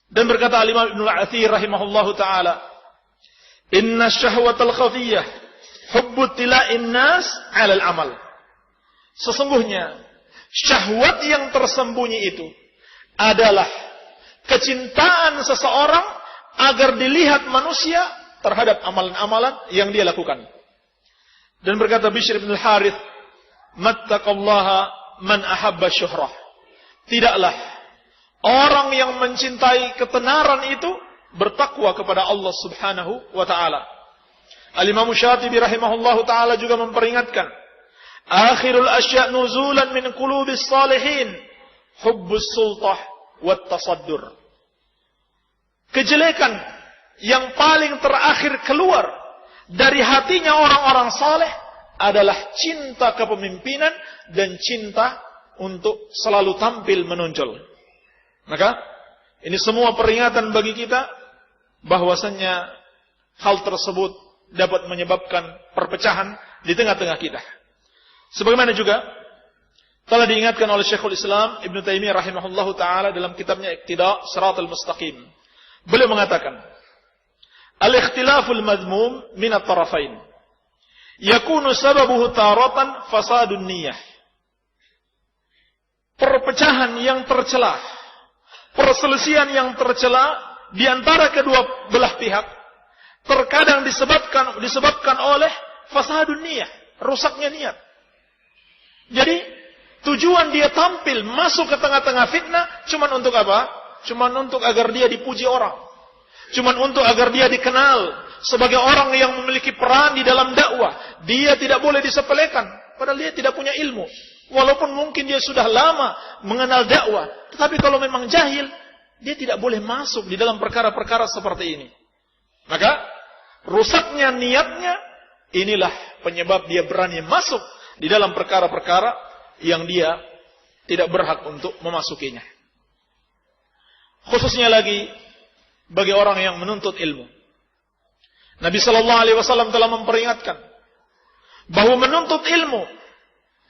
Dan berkata Al-Imam Ibnu Al-Athir rahimahullahu taala, "Inna syahwatal khafiyah hubbu tila'in nas 'alal amal." Sesungguhnya syahwat yang tersembunyi itu adalah kecintaan seseorang agar dilihat manusia terhadap amalan-amalan yang dia lakukan. Dan berkata Bishr bin Al-Harith, "Mattaqallaha man ahabba syuhrah." Tidaklah orang yang mencintai ketenaran itu bertakwa kepada Allah Subhanahu wa taala. Al-Imam Syatibi rahimahullahu taala juga memperingatkan, "Akhirul asya' nuzulan min qulubis salihin hubbus sultah wat tasaddur." Kejelekan yang paling terakhir keluar dari hatinya orang-orang saleh adalah cinta kepemimpinan dan cinta untuk selalu tampil menonjol. Maka ini semua peringatan bagi kita bahwasannya hal tersebut dapat menyebabkan perpecahan di tengah-tengah kita. Sebagaimana juga telah diingatkan oleh Syekhul Islam Ibnu Taimiyah rahimahullahu taala dalam kitabnya Iqtida' Shiratal Mustaqim. Beliau mengatakan, "Al-ikhtilaful madhmum min at-tarafain yakunu sababuhu taratan fasadun niyyah." Perpecahan yang tercela, perselisihan yang tercela di antara kedua belah pihak terkadang disebabkan oleh fasadun niyyah, rusaknya niat. Jadi tujuan dia tampil masuk ke tengah-tengah fitnah cuman untuk apa? Cuman untuk agar dia dipuji orang. Cuman untuk agar dia dikenal sebagai orang yang memiliki peran di dalam dakwah. Dia tidak boleh disepelekan, padahal dia tidak punya ilmu. Walaupun mungkin dia sudah lama mengenal dakwah, tetapi kalau memang jahil, dia tidak boleh masuk di dalam perkara-perkara seperti ini. Maka rusaknya niatnya, inilah penyebab dia berani masuk di dalam perkara-perkara yang dia tidak berhak untuk memasukinya. Khususnya lagi bagi orang yang menuntut ilmu. Nabi sallallahu alaihi wasallam telah memperingatkan bahwa menuntut ilmu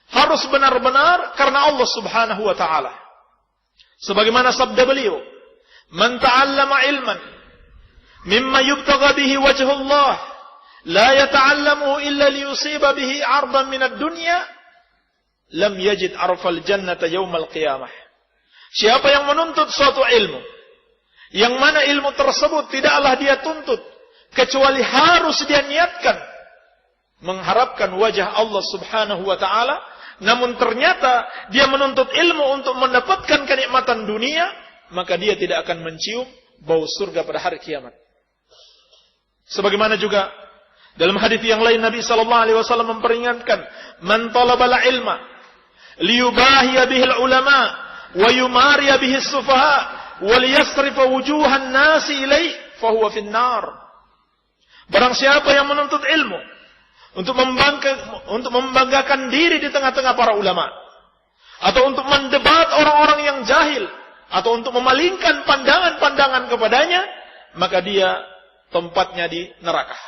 harus benar-benar karena Allah Subhanahu wa taala. Sebagaimana sabda beliau, "Man ta'allama ilman mimma yubtagha bihi wajhullah, la yata'allamuhu illa liyusiba bihi 'ardan minad dunya, lam yajid 'arfal jannata yaumal qiyamah." Siapa yang menuntut suatu ilmu, yang mana ilmu tersebut tidaklah dia tuntut kecuali harus dia niatkan mengharapkan wajah Allah Subhanahu wa taala, namun ternyata dia menuntut ilmu untuk mendapatkan kenikmatan dunia, maka dia tidak akan mencium bau surga pada hari kiamat. Sebagaimana juga dalam hadis yang lain Nabi sallallahu alaihi wasallam memperingatkan, "Man talabal ilma liyubahiya bihil ulama wa yumariya bihi as-sufaha wa liyasrifa wujuhan nasi ilaih fahuwa finnar." Barang siapa yang menuntut ilmu untuk membanggakan diri di tengah-tengah para ulama, atau untuk mendebat orang-orang yang jahil, atau untuk memalingkan pandangan-pandangan kepadanya, maka dia tempatnya di neraka.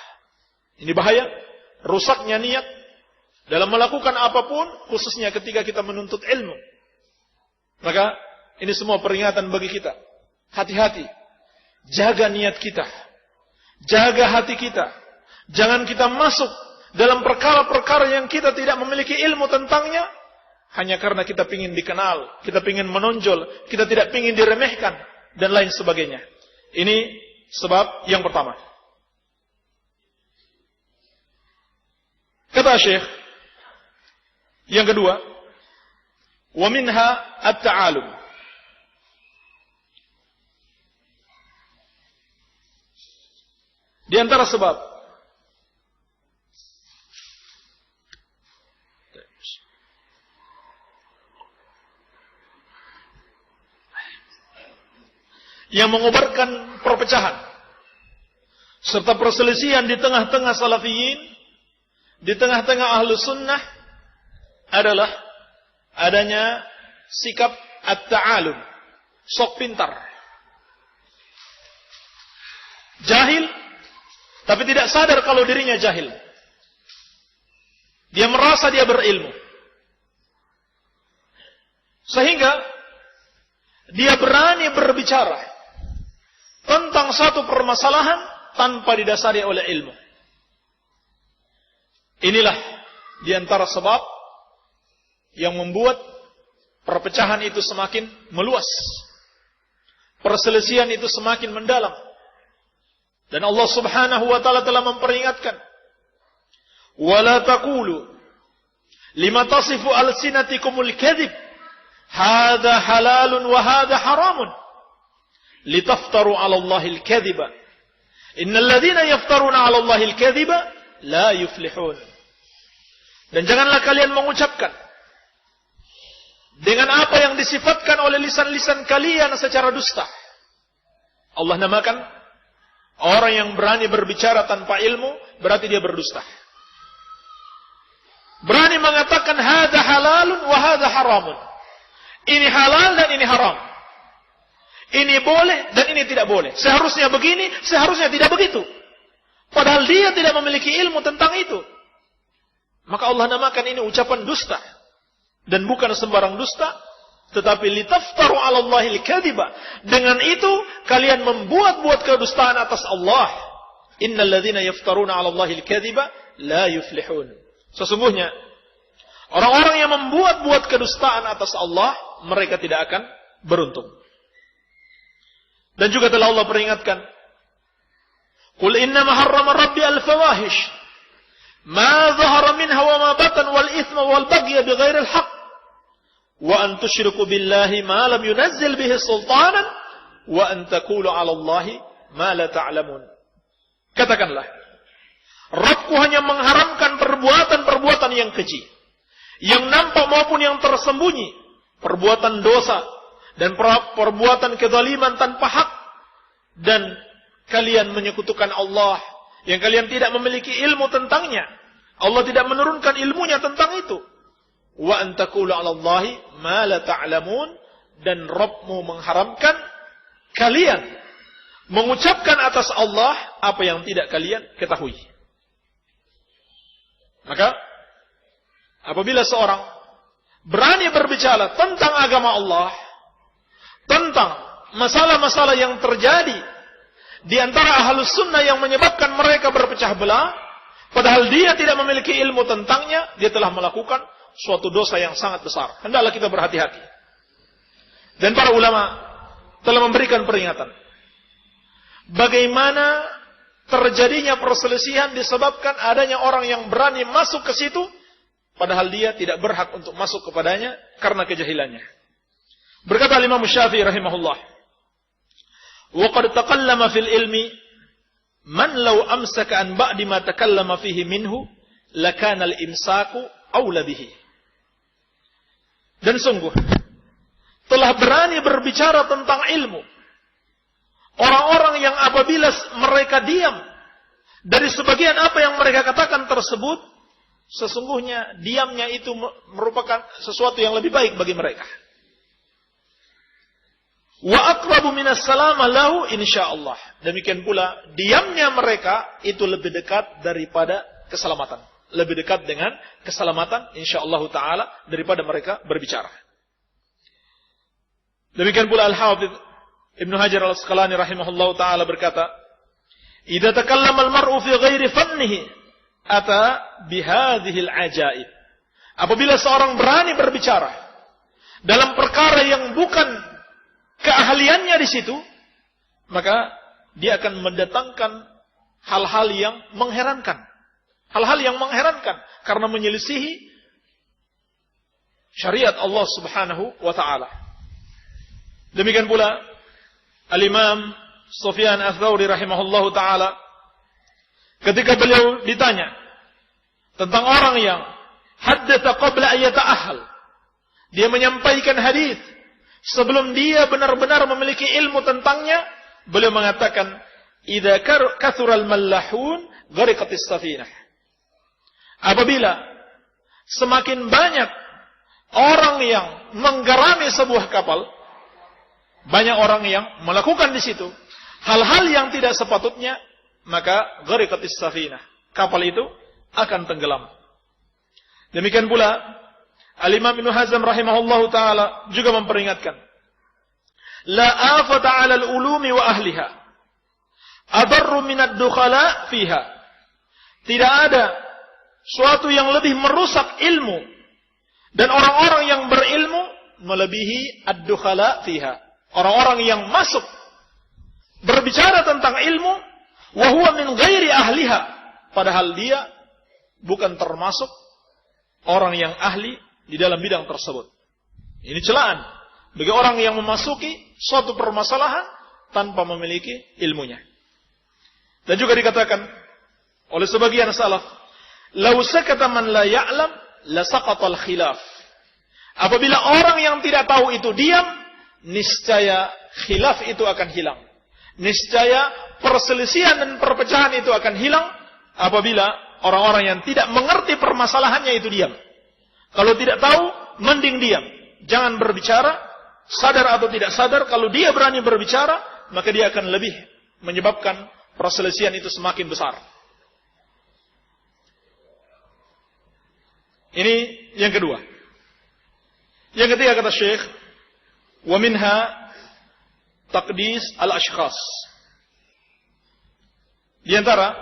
Ini bahaya, rusaknya niat dalam melakukan apapun, khususnya ketika kita menuntut ilmu. Maka ini semua peringatan bagi kita. Hati-hati, jaga niat kita, jaga hati kita. Jangan kita masuk dalam perkara-perkara yang kita tidak memiliki ilmu tentangnya, hanya karena kita ingin dikenal, kita ingin menonjol, kita tidak ingin diremehkan, dan lain sebagainya. Ini sebab yang pertama. Kata Syekh, yang kedua, wa minha at-ta'alum. Di antara sebab yang mengobarkan perpecahan serta perselisihan di tengah-tengah salafiyin, di tengah-tengah ahlu sunnah, adalah adanya sikap at-ta'alum, sok pintar, jahil tapi tidak sadar kalau dirinya jahil. Dia merasa dia berilmu, sehingga dia berani berbicara, tentang satu permasalahan tanpa didasari oleh ilmu. Inilah di antara sebab yang membuat perpecahan itu semakin meluas. Perselisihan itu semakin mendalam. Dan Allah Subhanahu wa taala telah memperingatkan, "Wala taqulu lima tasifu alsinatikumul kadhib, hadza halalun wa hadza haramun, litaftaru 'ala Allahil kadhiba. Innal ladzina yaftaruna 'ala Allahil kadhiba la yuflihun." Dan janganlah kalian mengucapkan dengan apa yang disifatkan oleh lisan-lisan kalian secara dusta. Allah namakan orang yang berani berbicara tanpa ilmu, berarti dia berdusta. Berani mengatakan hadza halalun wa hadza haramun. Ini halal dan ini haram. Ini boleh dan ini tidak boleh. Seharusnya begini, seharusnya tidak begitu. Padahal dia tidak memiliki ilmu tentang itu. Maka Allah namakan ini ucapan dusta. Dan bukan sembarang dusta, tetapi litaftaru 'ala Allahil kadhiba. Dengan itu kalian membuat-buat kedustaan atas Allah. Innal ladzina yaftaruna 'ala Allahil kadhiba la yuflihun. Sesungguhnya orang-orang yang membuat-buat kedustaan atas Allah, mereka tidak akan beruntung. Dan juga telah Allah peringatkan, "Qul innama harrama rabbi al-fawahish ma dhahara minha wa ma batan wal ithma wal baghya bighairi al-haqq wa an tusyriku billahi ma lam yunazzil bihi sultanan wa an taqulu 'ala Allahi ma la ta'lamun." Katakanlah, Rabbku hanya mengharamkan perbuatan-perbuatan yang keji, yang nampak maupun yang tersembunyi, perbuatan dosa dan perbuatan kezaliman tanpa hak, dan kalian menyekutukan Allah yang kalian tidak memiliki ilmu tentangnya. Allah tidak menurunkan ilmunya tentang itu. Wa an taqulu 'ala Allahi ma la ta'lamun, dan Rabbmu mengharamkan kalian mengucapkan atas Allah apa yang tidak kalian ketahui. Maka apabila seorang berani berbicara tentang agama Allah, tentang masalah-masalah yang terjadi di antara ahlus sunnah yang menyebabkan mereka berpecah belah, padahal dia tidak memiliki ilmu tentangnya, dia telah melakukan suatu dosa yang sangat besar. Hendaklah kita berhati-hati. Dan para ulama telah memberikan peringatan. Bagaimana terjadinya perselisihan disebabkan adanya orang yang berani masuk ke situ, padahal dia tidak berhak untuk masuk kepadanya karena kejahilannya. Berkata Imam Syafi'i rahimahullah, "Wa qad taqallama fil ilmi man law amsaka an ba'di ma takallama fihi minhu lakana al-imsaku aula bihi." Dan sungguh telah berani berbicara tentang ilmu orang-orang yang apabila mereka diam dari sebagian apa yang mereka katakan tersebut, sesungguhnya diamnya itu merupakan sesuatu yang lebih baik bagi mereka. Wa aqrabu minas salama lahu insyaallah. Demikian pula diamnya mereka itu lebih dekat daripada keselamatan. Lebih dekat dengan keselamatan insyaallah taala daripada mereka berbicara. Demikian pula Al-Hafidz Ibnu Hajar Al-Asqalani rahimahullahu taala berkata, "Idza takallama al-mar'u fi ghairi fannihi ata bihadhihi al-ajaib." Apabila seorang berani berbicara dalam perkara yang bukan keahliannya di situ, maka dia akan mendatangkan hal-hal yang mengherankan. Hal-hal yang mengherankan karena menyelisihi syariat Allah Subhanahu wa taala. Demikian pula Al-Imam Sufyan Ats-Tsauri rahimahullahu taala ketika beliau ditanya tentang orang yang haddatsa qabla an yata'ahhal, dia menyampaikan hadis sebelum dia benar-benar memiliki ilmu tentangnya, beliau mengatakan, "Idza kathural mallahun gharaqatis safinah." Apabila semakin banyak orang yang menggarami sebuah kapal, banyak orang yang melakukan di situ hal-hal yang tidak sepatutnya, maka gharaqatis safinah, kapal itu akan tenggelam. Demikian pula Al-Imam Ibnu Hazm rahimahullahu taala juga memperingatkan, "La afata 'alal ulumi wa ahliha adarru minad dukhala fiha. Tidak ada suatu yang lebih merusak ilmu dan orang-orang yang berilmu melebihi ad-dukhala fiha. Orang-orang yang masuk berbicara tentang ilmu wa huwa min ghairi ahliha, padahal dia bukan termasuk orang yang ahli di dalam bidang tersebut. Ini celaan bagi orang yang memasuki suatu permasalahan tanpa memiliki ilmunya. Dan juga dikatakan oleh sebagian salaf, "Lau sakata man la ya'lam la saqatal khilaf." Apabila orang yang tidak tahu itu diam, niscaya khilaf itu akan hilang. Niscaya perselisihan dan perpecahan itu akan hilang apabila orang-orang yang tidak mengerti permasalahannya itu diam. Kalau tidak tahu, mending diam. Jangan berbicara, sadar atau tidak sadar. Kalau dia berani berbicara, maka dia akan lebih menyebabkan perselisihan itu semakin besar. Ini yang kedua. Yang ketiga kata Syekh, wa minha taqdis al-ashkhas. Di antara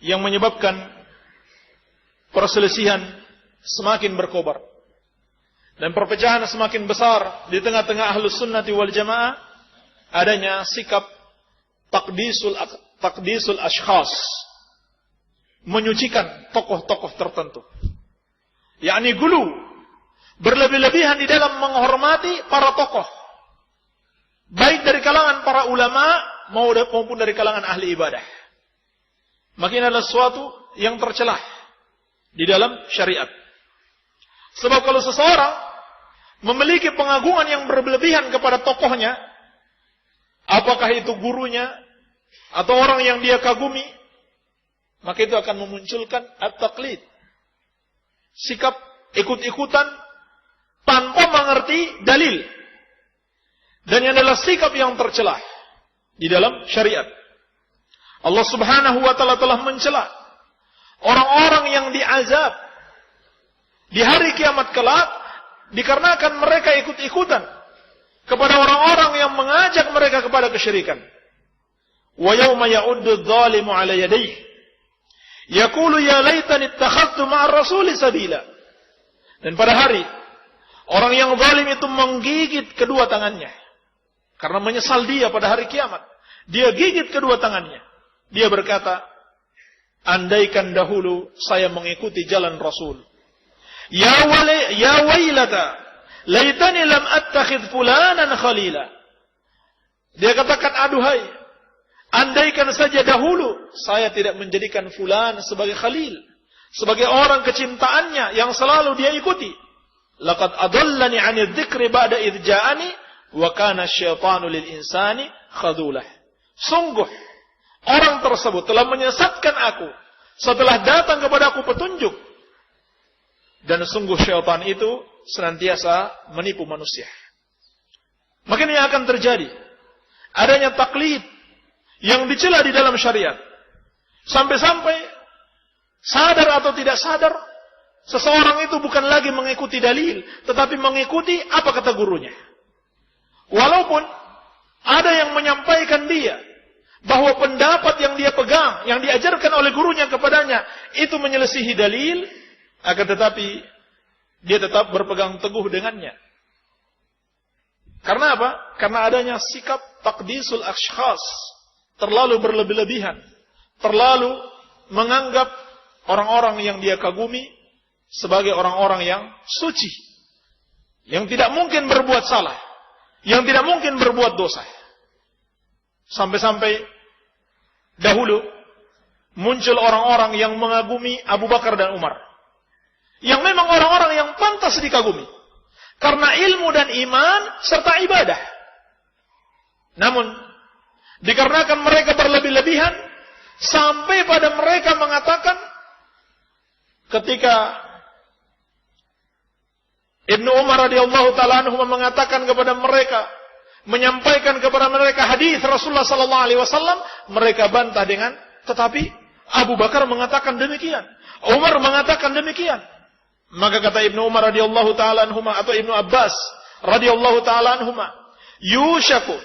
yang menyebabkan perselisihan semakin berkobar dan perpecahan semakin besar di tengah-tengah ahlus sunnati wal jamaah, adanya sikap taqdisul ashkhas, menyucikan tokoh-tokoh tertentu. Yakni gulu, berlebih-lebihan di dalam menghormati para tokoh, baik dari kalangan para ulama maupun dari kalangan ahli ibadah. Maka ini adalah sesuatu yang tercelah di dalam syariat. Sebab kalau seseorang memiliki pengagungan yang berlebihan kepada tokohnya, apakah itu gurunya atau orang yang dia kagumi, maka itu akan memunculkan at-taqlid, sikap ikut-ikutan tanpa mengerti dalil. Dan yang adalah sikap yang tercelah di dalam syariat. Allah Subhanahu wa taala telah mencela orang-orang yang diazab di hari kiamat kelak dikarenakan mereka ikut-ikutan kepada orang-orang yang mengajak mereka kepada kesyirikan. Wa yauma ya'uddu adh-dhalimu 'ala yadayhi yaqulu ya laitani ittakhadtu ma'ar rasuli sabila. Dan pada hari orang yang zalim itu menggigit kedua tangannya karena menyesal dia pada hari kiamat. Dia gigit kedua tangannya. Dia berkata, andaikan dahulu saya mengikuti jalan Rasul. Ya wailata, laitani lam attakhidh fulanan khalila. Dia katakan, aduhai, andaikan saja dahulu saya tidak menjadikan fulan sebagai khalil, sebagai orang kecintaannya yang selalu dia ikuti. Laqad adallani 'anil dzikri ba'da idh ja'ani wa kana asyaitanu lil insani khadulah. Sungguh orang tersebut telah menyesatkan aku setelah datang kepada aku petunjuk. Dan sungguh syaitan itu senantiasa menipu manusia. Maka ini akan terjadi adanya taklid yang dicela di dalam syariat. Sampai-sampai sadar atau tidak sadar, seseorang itu bukan lagi mengikuti dalil, tetapi mengikuti apa kata gurunya. Walaupun ada yang menyampaikan dia bahwa pendapat yang dia pegang, yang diajarkan oleh gurunya kepadanya, itu menyelisihi dalil, akan tetapi dia tetap berpegang teguh dengannya. Karena apa? Karena adanya sikap taqdisul ashkhas, terlalu berlebih-lebihan, terlalu menganggap orang-orang yang dia kagumi sebagai orang-orang yang suci, yang tidak mungkin berbuat salah, yang tidak mungkin berbuat dosa. Sampai-sampai dahulu muncul orang-orang yang mengagumi Abu Bakar dan Umar, yang memang orang-orang yang pantas dikagumi karena ilmu dan iman serta ibadah. Namun dikarenakan mereka berlebih-lebihan sampai pada mereka mengatakan, ketika Ibnu Umar radhiyallahu taala anhu mengatakan kepada mereka, menyampaikan kepada mereka hadis Rasulullah sallallahu alaihi wasallam, mereka bantah dengan, tetapi Abu Bakar mengatakan demikian, Umar mengatakan demikian. Maka kata Ibnu Umar radhiyallahu taala anhuma atau Ibnu Abbas radhiyallahu taala anhuma, yushaku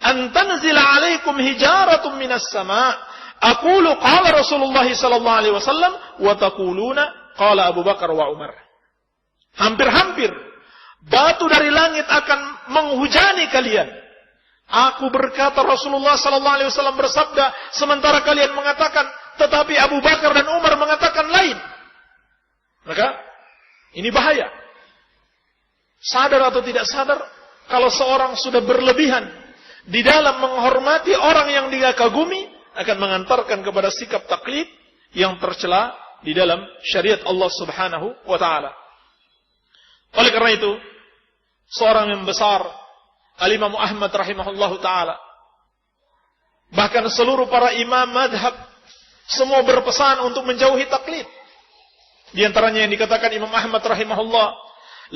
an tanzila 'alaikum hijaratun minas sama'. Aqulu qala Rasulullah sallallahu alaihi wasallam wa taquluna qala Abu Bakar wa Umar. Hampir-hampir batu dari langit akan menghujani kalian. Aku berkata Rasulullah sallallahu alaihi wasallam bersabda, sementara kalian mengatakan, tetapi Abu Bakar dan Umar mengatakan lain. Maka ini bahaya. Sadar atau tidak sadar, kalau seorang sudah berlebihan di dalam menghormati orang yang dia kagumi, akan mengantarkan kepada sikap taklid yang tercela di dalam syariat Allah Subhanahu wa taala. Oleh karena itu, seorang yang besar, Al-Imam Ahmad rahimahullahu taala, bahkan seluruh para imam madhab, semua berpesan untuk menjauhi taklid. Di antaranya yang dikatakan Imam Ahmad rahimahullah,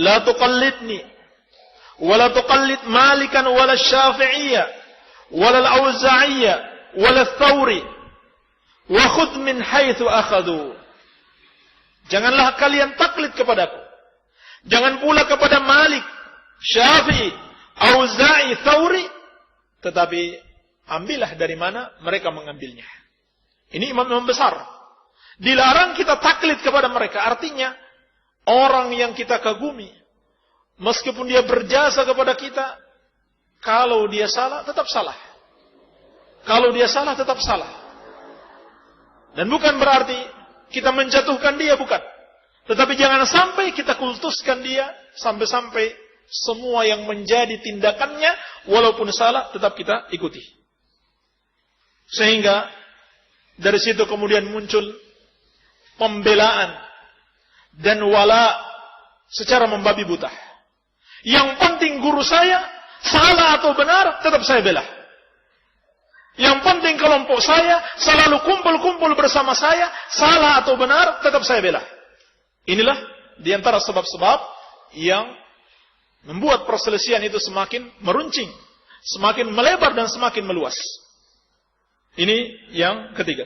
la tuqallidni wa la tuqallid Malikan wala Syafi'iyya wala Al-Auza'iyyah wala Thawri wa khudh min haitsu akhadhu. Janganlah kalian taklid kepadaku. Jangan pula kepada Malik, Syafi'i, Auza'i, Thawri, tetapi ambillah dari mana mereka mengambilnya. Ini imam-imam besar. Dilarang kita taklid kepada mereka. Artinya, orang yang kita kagumi, meskipun dia berjasa kepada kita, kalau dia salah, tetap salah. Kalau dia salah, tetap salah. Dan bukan berarti kita menjatuhkan dia, bukan. Tetapi jangan sampai kita kultuskan dia, sampai-sampai semua yang menjadi tindakannya, walaupun salah, tetap kita ikuti. Sehingga, dari situ kemudian muncul pembelaan dan wala secara membabi buta. Yang penting guru saya salah atau benar, tetap saya bela. Yang penting kelompok saya selalu kumpul-kumpul bersama saya, salah atau benar, tetap saya bela. Inilah diantara sebab-sebab yang membuat perselisihan itu semakin meruncing, semakin melebar dan semakin meluas. Ini yang ketiga.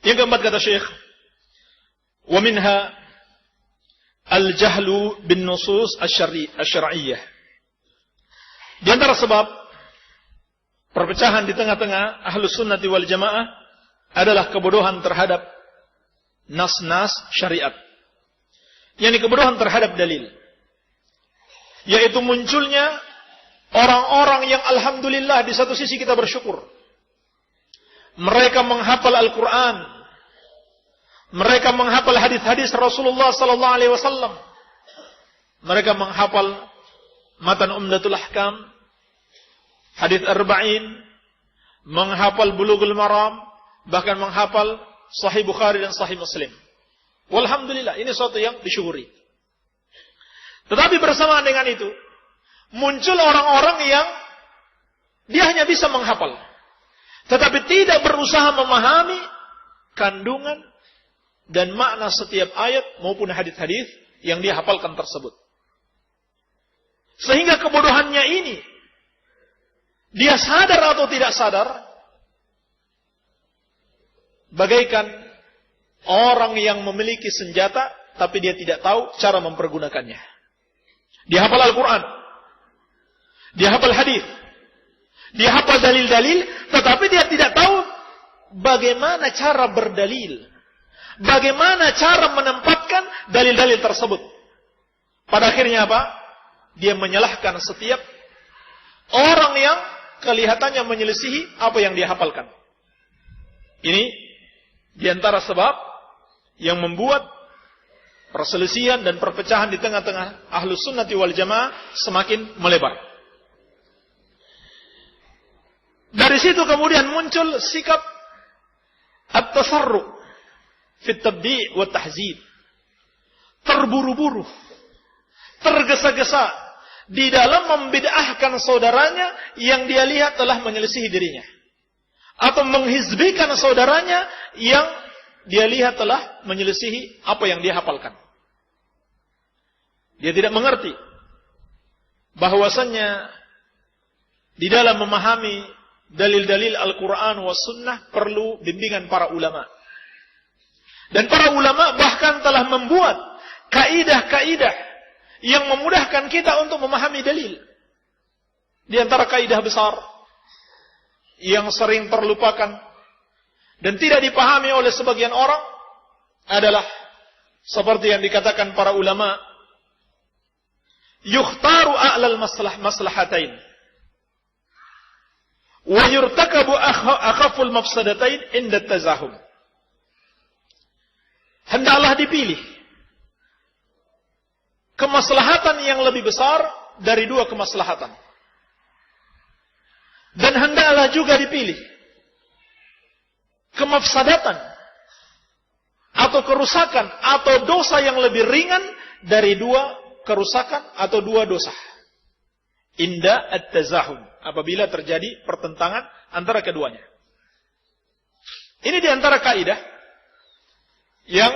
Yang keempat kata Syekh, wa minha al-jahlu bin nusus asy-syar'iyyah. Di antara sebab perpecahan di tengah-tengah Ahlus Sunnati wal Jamaah adalah kebodohan terhadap nas-nas syariat. Yakni kebodohan terhadap dalil. Yaitu munculnya orang-orang yang alhamdulillah di satu sisi kita bersyukur. Mereka menghafal Al-Quran. Mereka menghafal hadis-hadis Rasulullah sallallahu alaihi wasallam. Mereka menghafal Matan Umdatul Ahkam, hadis Arba'in, menghafal Bulughul Maram, bahkan menghafal Sahih Bukhari dan Sahih Muslim. Walhamdulillah, ini suatu yang disyukuri. Tetapi bersamaan dengan itu, muncul orang-orang yang dia hanya bisa menghafal, tetapi tidak berusaha memahami kandungan dan makna setiap ayat maupun hadis-hadis yang dia hafalkan tersebut. Sehingga kebodohannya ini, dia sadar atau tidak sadar, bagaikan orang yang memiliki senjata, tapi dia tidak tahu cara mempergunakannya. Dia hafal Al-Quran, dia hafal hadis, dia hafal dalil-dalil, tetapi dia tidak tahu bagaimana cara berdalil, bagaimana cara menempatkan dalil-dalil tersebut. Pada akhirnya apa? Dia menyalahkan setiap orang yang kelihatannya menyelisihi apa yang dia hafalkan. Ini diantara sebab yang membuat perselisihan dan perpecahan di tengah-tengah Ahlus Sunnati wal Jamaah semakin melebar. Dari situ kemudian muncul sikap at-tasarru' fit tabdi' wa tahzib. Terburu-buru, tergesa-gesa di dalam membid'ahkan saudaranya yang dia lihat telah menyelisihi dirinya, atau menghizbikan saudaranya yang dia lihat telah menyelisihi apa yang dia hafalkan. Dia tidak mengerti bahwasannya di dalam memahami dalil-dalil Al-Quran wa Sunnah perlu bimbingan para ulama. Dan para ulama bahkan telah buat kaidah-kaidah yang memudahkan kita untuk memahami dalil. Di antara kaidah besar yang sering terlupakan dan tidak dipahami oleh sebagian orang adalah seperti yang dikatakan para ulama, yukhtaru a'lal maslahatain wa yurtakabu akhaful mafsadatain inda tazahum. Hendaklah dipilih kemaslahatan yang lebih besar dari dua kemaslahatan. Dan hendaklah juga dipilih kemafsadatan atau kerusakan atau dosa yang lebih ringan dari dua kerusakan atau dua dosa. Inda at-tazahum, apabila terjadi pertentangan antara keduanya. Ini di antara kaidah yang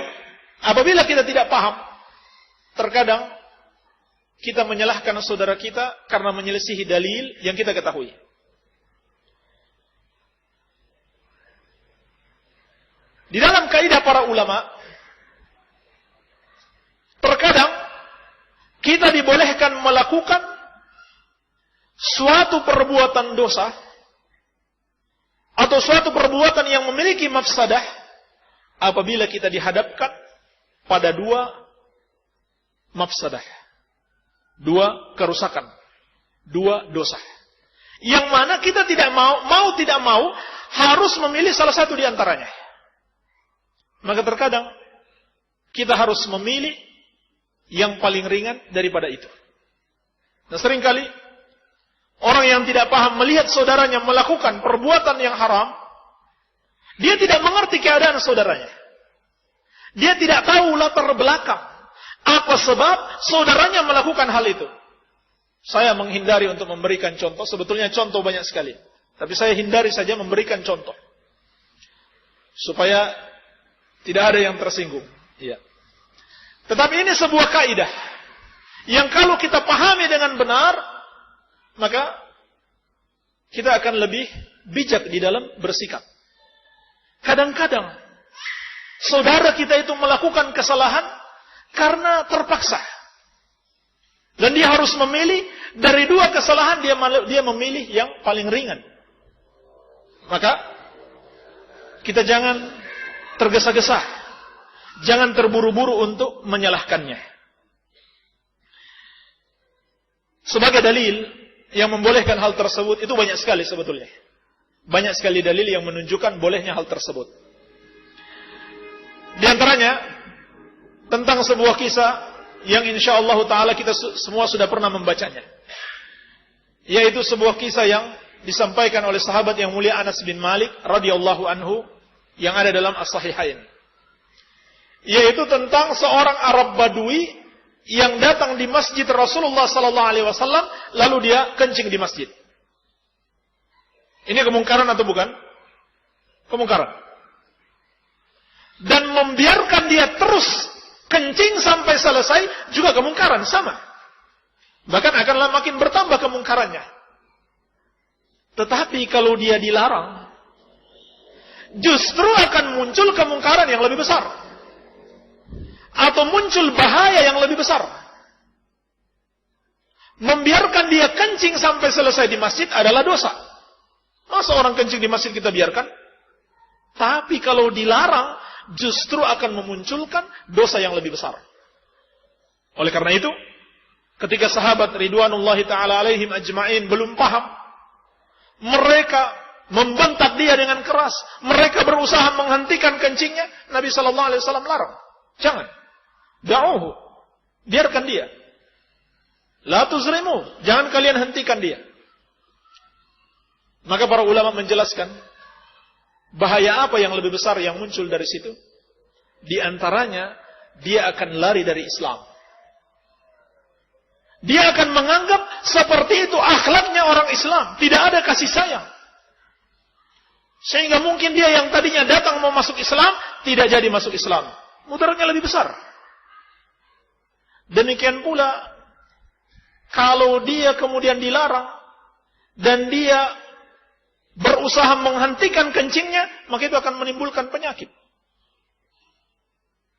apabila kita tidak paham, terkadang kita menyalahkan saudara kita karena menyelisihi dalil yang kita ketahui. Di dalam kaidah para ulama, terkadang kita dibolehkan melakukan suatu perbuatan dosa atau suatu perbuatan yang memiliki mafsadah apabila kita dihadapkan pada dua mafsadah, dua kerusakan, dua dosa. Yang mana kita tidak tidak mau harus memilih salah satu di antaranya. Maka terkadang kita harus memilih yang paling ringan daripada itu. Nah, seringkali orang yang tidak paham melihat saudaranya melakukan perbuatan yang haram, dia tidak mengerti keadaan saudaranya. Dia tidak tahu latar belakang apa sebab saudaranya melakukan hal itu. Saya menghindari untuk memberikan contoh, sebetulnya contoh banyak sekali. Tapi saya hindari saja memberikan contoh. Supaya tidak ada yang tersinggung. Iya. Tetapi ini sebuah kaidah yang kalau kita pahami dengan benar, maka kita akan lebih bijak di dalam bersikap. Kadang-kadang saudara kita itu melakukan kesalahan karena terpaksa. Dan dia harus memilih dari dua kesalahan, dia memilih yang paling ringan. Maka kita jangan tergesa-gesa, jangan terburu-buru untuk menyalahkannya. Sebagai dalil yang membolehkan hal tersebut itu banyak sekali sebetulnya. Banyak sekali dalil yang menunjukkan bolehnya hal tersebut. Di antaranya tentang sebuah kisah yang insyaallah taala kita semua sudah pernah membacanya. Yaitu sebuah kisah yang disampaikan oleh sahabat yang mulia Anas bin Malik radhiyallahu anhu yang ada dalam As-Sahihain. Yaitu tentang seorang Arab Badui yang datang di masjid Rasulullah sallallahu alaihi wasallam lalu dia kencing di masjid. Ini kemungkaran atau bukan? Kemungkaran. Dan membiarkan dia terus kencing sampai selesai juga kemungkaran, sama. Bahkan akanlah makin bertambah kemungkarannya. Tetapi kalau dia dilarang, justru akan muncul kemungkaran yang lebih besar. Atau muncul bahaya yang lebih besar. Membiarkan dia kencing sampai selesai di masjid adalah dosa. Masa orang kencing di masjid kita biarkan? Tapi kalau dilarang, justru akan memunculkan dosa yang lebih besar. Oleh karena itu, ketika sahabat ridwanullahi ta'ala alaihim ajma'in belum paham, mereka membentak dia dengan keras. Mereka berusaha menghentikan kencingnya. Nabi sallallahu alaihi wasallam larang. Jangan. Da'uhu. Biarkan dia. La tuzrimu. Jangan kalian hentikan dia. Maka para ulama menjelaskan bahaya apa yang lebih besar yang muncul dari situ. Di antaranya dia akan lari dari Islam. Dia akan menganggap seperti itu akhlaknya orang Islam. Tidak ada kasih sayang. Sehingga mungkin dia yang tadinya datang mau masuk Islam, tidak jadi masuk Islam. Mudaratnya lebih besar. Demikian pula, kalau dia kemudian dilarang, dan dia berusaha menghentikan kencingnya, maka itu akan menimbulkan penyakit.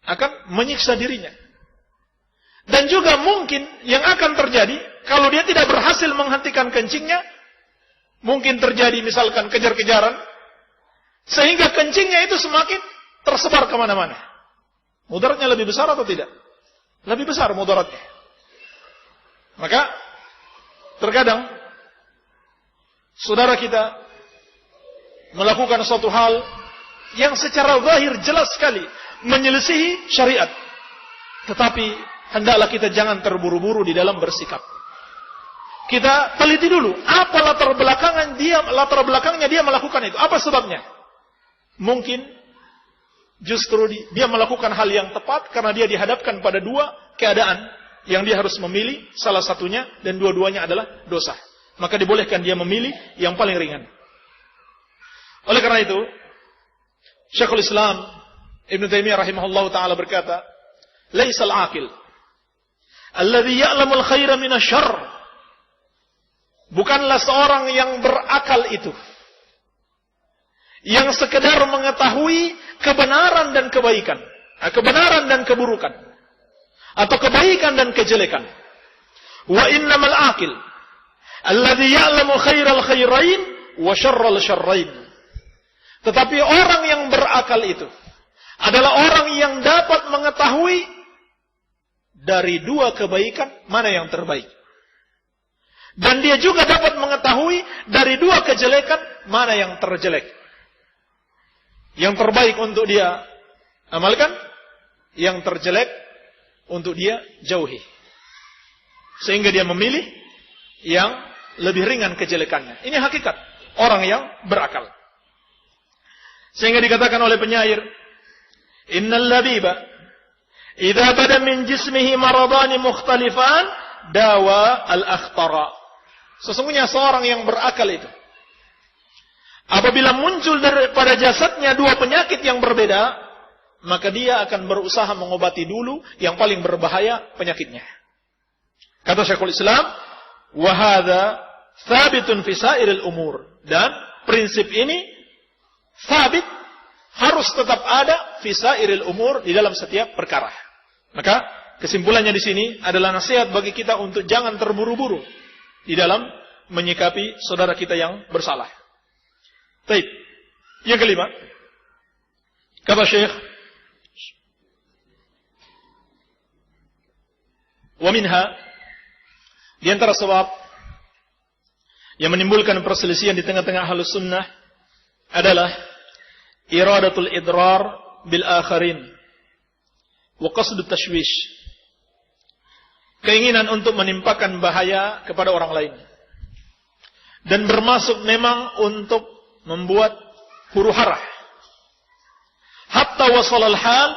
akan menyiksa dirinya. Dan juga mungkin yang akan terjadi, kalau dia tidak berhasil menghentikan kencingnya, mungkin terjadi misalkan kejar-kejaran, sehingga kencingnya itu semakin tersebar kemana-mana. Mudaratnya lebih besar atau tidak? Lebih besar mudaratnya. Maka, terkadang, saudara kita melakukan suatu hal yang secara zahir jelas sekali menyelisihi syariat. Tetapi, hendaklah kita jangan terburu-buru di dalam bersikap. Kita teliti dulu, apa latar belakangnya dia melakukan itu. Apa sebabnya? Mungkin justru dia melakukan hal yang tepat karena dia dihadapkan pada dua keadaan yang dia harus memilih salah satunya dan dua-duanya adalah dosa. Maka dibolehkan dia memilih yang paling ringan. Oleh karena itu, Syekhul Islam Ibnu Taimiyah rahimahullahu taala berkata, "Laisal aqil alladhi ya'lamul khaira minasyarr." Bukanlah seorang yang berakal itu yang sekedar mengetahui kebenaran dan kebaikan, kebenaran dan keburukan, atau kebaikan dan kejelekan. Wa innamal aqil alladhi ya'lamu khairal khairain wa syarral syarrain. Tetapi orang yang berakal itu adalah orang yang dapat mengetahui dari dua kebaikan mana yang terbaik. Dan dia juga dapat mengetahui dari dua kejelekan mana yang terjelek. Yang terbaik untuk dia amalkan, yang terjelek untuk dia jauhi. Sehingga dia memilih yang lebih ringan kejelekannya. Ini hakikat orang yang berakal. Sehingga dikatakan oleh penyair, "Innal labiba idza bada min jismihi maradani mukhtalifan dawa al-akhtara." Sesungguhnya seorang yang berakal itu, apabila muncul daripada jasadnya dua penyakit yang berbeda, maka dia akan berusaha mengobati dulu yang paling berbahaya penyakitnya. Kata Syekhul Islam, "Wa hadza tsabitun fi sa'iril umur." Dan prinsip ini sabit, harus tetap ada fi sa'iril umur, di dalam setiap perkara. Maka kesimpulannya di sini adalah nasihat bagi kita untuk jangan terburu-buru di dalam menyikapi saudara kita yang bersalah. Baik. Yang kelima, kata Syekh, wa minha, di antara sebab yang menimbulkan perselisihan di tengah-tengah ahlus sunnah adalah iradatul idrar bil akharin wa qasdut tashwish. Keinginan untuk menimpakan bahaya kepada orang lain. Dan bermaksud memang untuk membuat huru-hara. Hatta wasalal hal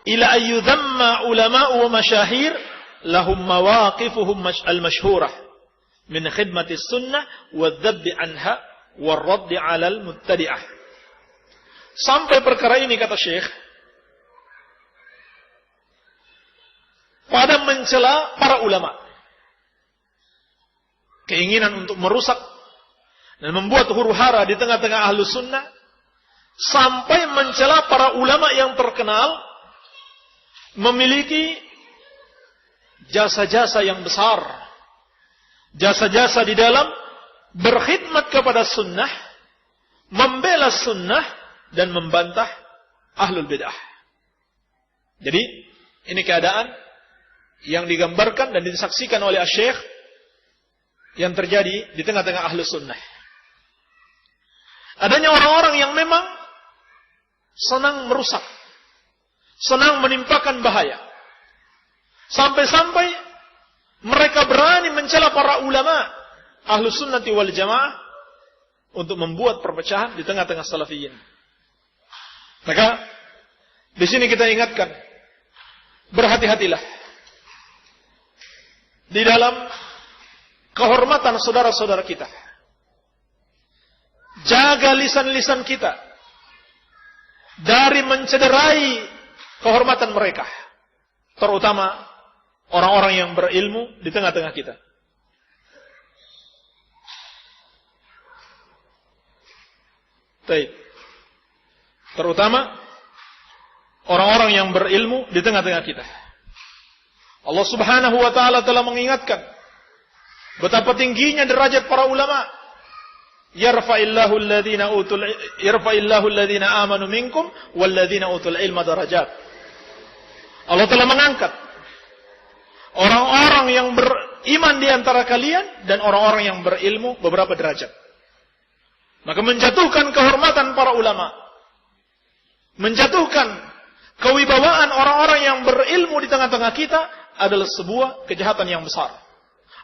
ila ayyudhamma ulama'u wa masyahir lahum mawaqifuhum al-mashhurah min khidmati sunnah wa dhabbi anha wa raddi 'alal muttadi'ah. Sampai perkara ini, kata Syekh, pada mencela para ulama. Keinginan untuk merusak dan membuat huru-hara di tengah-tengah ahlus sunnah, sampai mencela para ulama yang terkenal, memiliki jasa-jasa yang besar, jasa-jasa di dalam berkhidmat kepada sunnah, membela sunnah, dan membantah ahlul bid'ah. Jadi, ini keadaan yang digambarkan dan disaksikan oleh Syekh yang terjadi di tengah-tengah ahlus sunnah. Adanya orang-orang yang memang senang merusak, senang menimpakan bahaya. Sampai-sampai mereka berani mencela para ulama ahlus sunnati wal jamaah untuk membuat perpecahan di tengah-tengah salafiyin. Maka di sini kita ingatkan, berhati-hatilah di dalam kehormatan saudara-saudara kita. Jaga lisan-lisan kita dari mencederai kehormatan mereka, terutama orang-orang yang berilmu di tengah-tengah kita. Baik. Terutama orang-orang yang berilmu di tengah-tengah kita. Allah Subhanahu wa taala telah mengingatkan betapa tingginya derajat para ulama. Yarfa'illahu alladhina amanu minkum walladzina utul ilma darajat. Allah telah mengangkat orang-orang yang beriman di antara kalian dan orang-orang yang berilmu beberapa derajat. Maka menjatuhkan kehormatan para ulama, menjatuhkan kewibawaan orang-orang yang berilmu di tengah-tengah kita adalah sebuah kejahatan yang besar.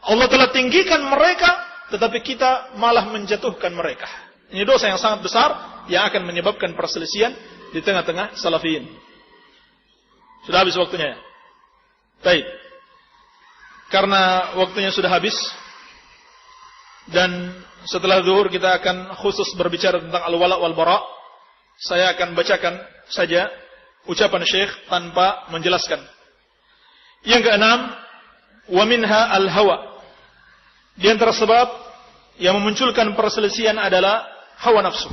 Allah telah tinggikan mereka, tetapi kita malah menjatuhkan mereka. Ini dosa yang sangat besar yang akan menyebabkan perselisihan di tengah-tengah salafiyin. Sudah habis waktunya ya? Baik. Karena waktunya sudah habis dan setelah zuhur kita akan khusus berbicara tentang al-wala wal bara. Saya akan bacakan saja ucapan Syekh tanpa menjelaskan. Yang keenam, wa minha al-hawa. Di antara sebab yang memunculkan perselisihan adalah hawa nafsu.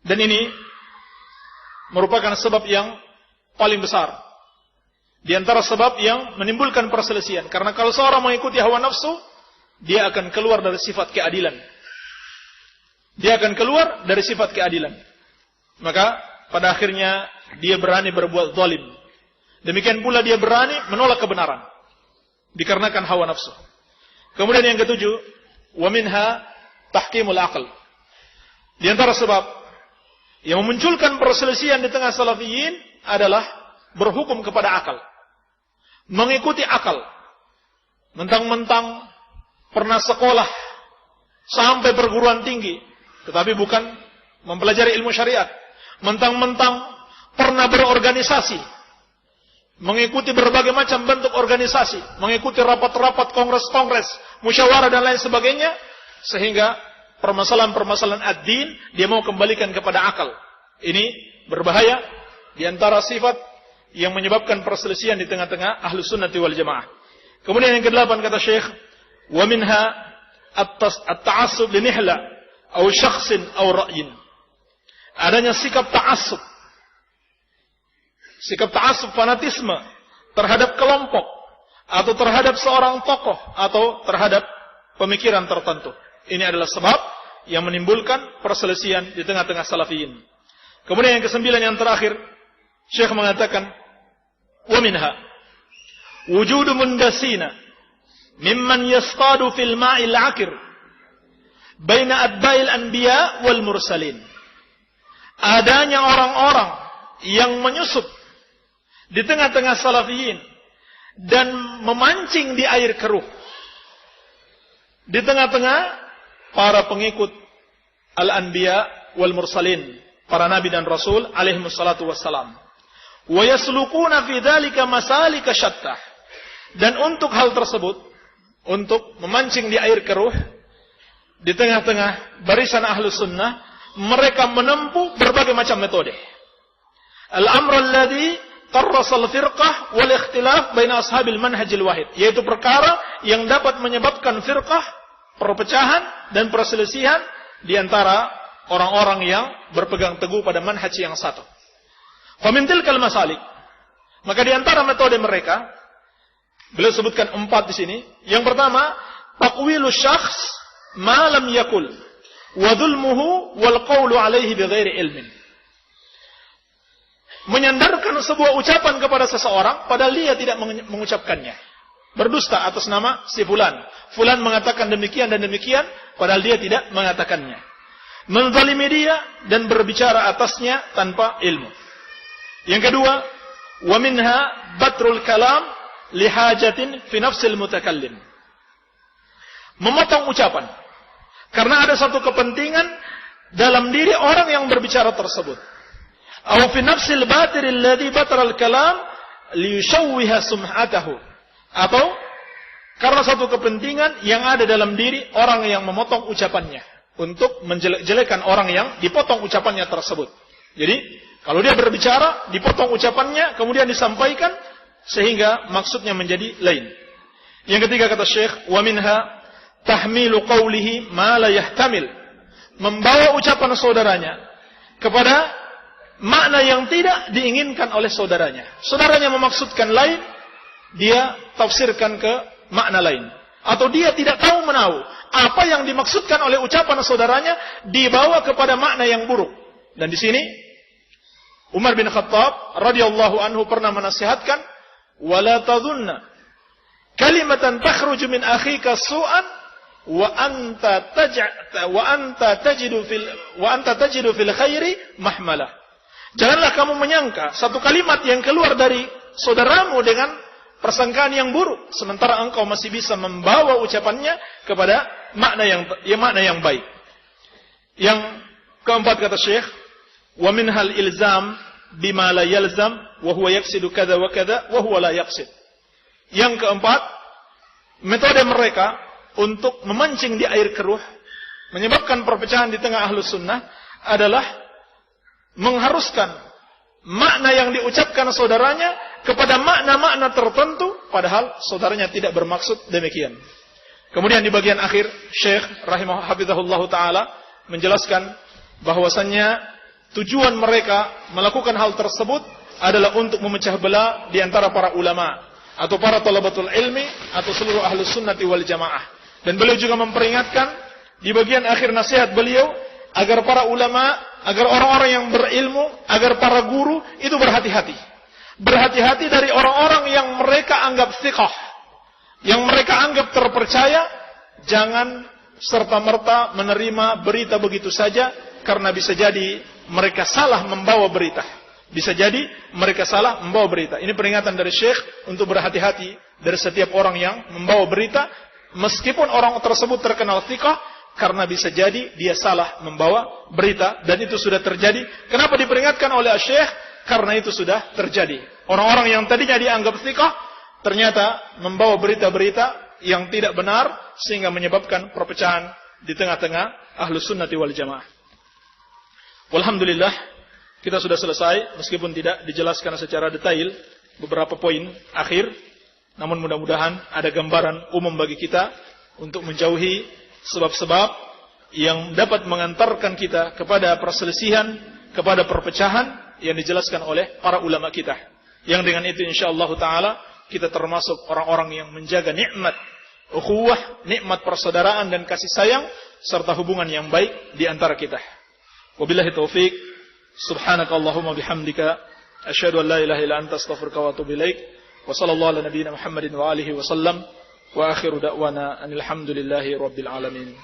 Dan ini merupakan sebab yang paling besar di antara sebab yang menimbulkan perselisihan. Karena kalau seorang mengikuti hawa nafsu, dia akan keluar dari sifat keadilan. Dia akan keluar dari sifat keadilan. Maka pada akhirnya dia berani berbuat zalim. Demikian pula dia berani menolak kebenaran dikarenakan hawa nafsu. Kemudian yang ketujuh, wa minha tahkimul aql. Di antara sebab yang memunculkan perselisihan di tengah salafiyin adalah berhukum kepada akal. Mengikuti akal. Mentang-mentang pernah sekolah sampai perguruan tinggi, tetapi bukan mempelajari ilmu syariat. Mentang-mentang pernah berorganisasi, mengikuti berbagai macam bentuk organisasi, mengikuti rapat-rapat, kongres-kongres, musyawarah dan lain sebagainya, sehingga permasalahan-permasalahan ad-din dia mau kembalikan kepada akal. Ini berbahaya di antara sifat yang menyebabkan perselisihan di tengah-tengah ahlus sunnati wal jamaah. Kemudian yang kedelapan kata Syekh, wa minha at-ta'assub li nihla aw syakhsin aw ra'yin. Adanya sikap ta'assub. Sikap ta'assub, fanatisme terhadap kelompok atau terhadap seorang tokoh atau terhadap pemikiran tertentu. Ini adalah sebab yang menimbulkan perselisihan di tengah-tengah salafiyin. Kemudian yang kesembilan yang terakhir, Syekh mengatakan, wa minha wujudu mundasina mimman yastadu fil ma'il akir baina atba'il anbiya wal mursalin. Adanya orang-orang yang menyusup di tengah-tengah salafiyin dan memancing di air keruh di tengah-tengah para pengikut al-anbiya wal mursalin, para nabi dan rasul alaihi wassalatu wassalam. Wa yaslukuna fi dzalika masalika syattah. Dan untuk hal tersebut, untuk memancing di air keruh di tengah-tengah barisan ahlus sunnah, mereka menempuh berbagai macam metode. Al-amr alladhi tarrasa al-firqah wal ikhtilaf baina ashabil manhajil wahid, yaitu perkara yang dapat menyebabkan firqah, perpecahan dan perselisihan di antara orang-orang yang berpegang teguh pada manhaj yang satu. Famin tilkal masalik, maka di antara metode mereka, beliau sebutkan 4 di sini. Yang pertama, taqwilu syakhs ma lam yakul wa dhulmuhu wal qawlu alaihi bighairi ilmin. Menyandarkan sebuah ucapan kepada seseorang padahal dia tidak mengucapkannya. Berdusta atas nama si fulan. Fulan mengatakan demikian dan demikian padahal dia tidak mengatakannya. Menzalimi dia dan berbicara atasnya tanpa ilmu. Yang kedua, wa minha batrul kalam lihajatin fi nafsil mutakallim. Memotong ucapan karena ada satu kepentingan dalam diri orang yang berbicara tersebut. Aw fi nafsil batir alladhi batara al-kalam liyushawwiha sum'atahu. Atau karena satu kepentingan yang ada dalam diri orang yang memotong ucapannya untuk menjelek-jelekan orang yang dipotong ucapannya tersebut. Jadi kalau dia berbicara, dipotong ucapannya, kemudian disampaikan, sehingga maksudnya menjadi lain. Yang ketiga kata Syekh, wa minha tahmilu qawlihi ma la yahtamil. Membawa ucapan saudaranya kepada makna yang tidak diinginkan oleh saudaranya. Saudaranya memaksudkan lain, dia tafsirkan ke makna lain. Atau dia tidak tahu menahu apa yang dimaksudkan oleh ucapan saudaranya dibawa kepada makna yang buruk. Dan di sini Umar bin Khattab radhiyallahu anhu pernah menasihatkan, "Wala tadhunna kalimatan takhruju min akhika su'an wa anta tajidu fil khairi mahmalah." Janganlah kamu menyangka satu kalimat yang keluar dari saudaramu dengan persangkaan yang buruk, sementara engkau masih bisa membawa ucapannya kepada makna yang baik. Yang keempat kata Syekh, wa minhal ilzam bima la yalzam wa huwa yaqsidu kadza wa kadza wa huwa la yaqsid. Yang keempat, metode mereka untuk memancing di air keruh, menyebabkan perpecahan di tengah ahlus sunnah adalah mengharuskan makna yang diucapkan saudaranya kepada makna-makna tertentu, padahal saudaranya tidak bermaksud demikian. Kemudian di bagian akhir, Syekh rahimahullahu taala menjelaskan bahwasannya tujuan mereka melakukan hal tersebut adalah untuk memecah belah di antara para ulama atau para talabatul ilmi atau seluruh ahlus sunnati wal jamaah. Dan beliau juga memperingatkan di bagian akhir nasihat beliau agar para ulama, agar orang-orang yang berilmu, agar para guru itu berhati-hati. Berhati-hati dari orang-orang yang mereka anggap thiqah, yang mereka anggap terpercaya. Jangan serta-merta menerima berita begitu saja, karena bisa jadi mereka salah membawa berita. Bisa jadi mereka salah membawa berita. Ini peringatan dari Syekh untuk berhati-hati dari setiap orang yang membawa berita, meskipun orang tersebut terkenal thiqah, karena bisa jadi dia salah membawa berita, dan itu sudah terjadi. Kenapa diperingatkan oleh Syekh? Karena itu sudah terjadi. Orang-orang yang tadinya dianggap thiqah ternyata membawa berita-berita yang tidak benar, sehingga menyebabkan perpecahan di tengah-tengah ahlus sunnati wal jamaah. Walhamdulillah, kita sudah selesai, meskipun tidak dijelaskan secara detail beberapa poin akhir. Namun mudah-mudahan ada gambaran umum bagi kita untuk menjauhi sebab-sebab yang dapat mengantarkan kita kepada perselisihan, kepada perpecahan yang dijelaskan oleh para ulama kita. Yang dengan itu insyaallah taala kita termasuk orang-orang yang menjaga nikmat ukhuwah, nikmat persaudaraan dan kasih sayang, serta hubungan yang baik di antara kita. Wabillahi taufik. Subhanakallahumma bihamdika asyhadu an la ilaha illa anta astaghfiruka wa atubu ilaik. Wa sallallahu ala nabiyyina Muhammadin wa alihi wa sallam. Wa akhiru da'wana anil hamdulillahi rabbil alamin.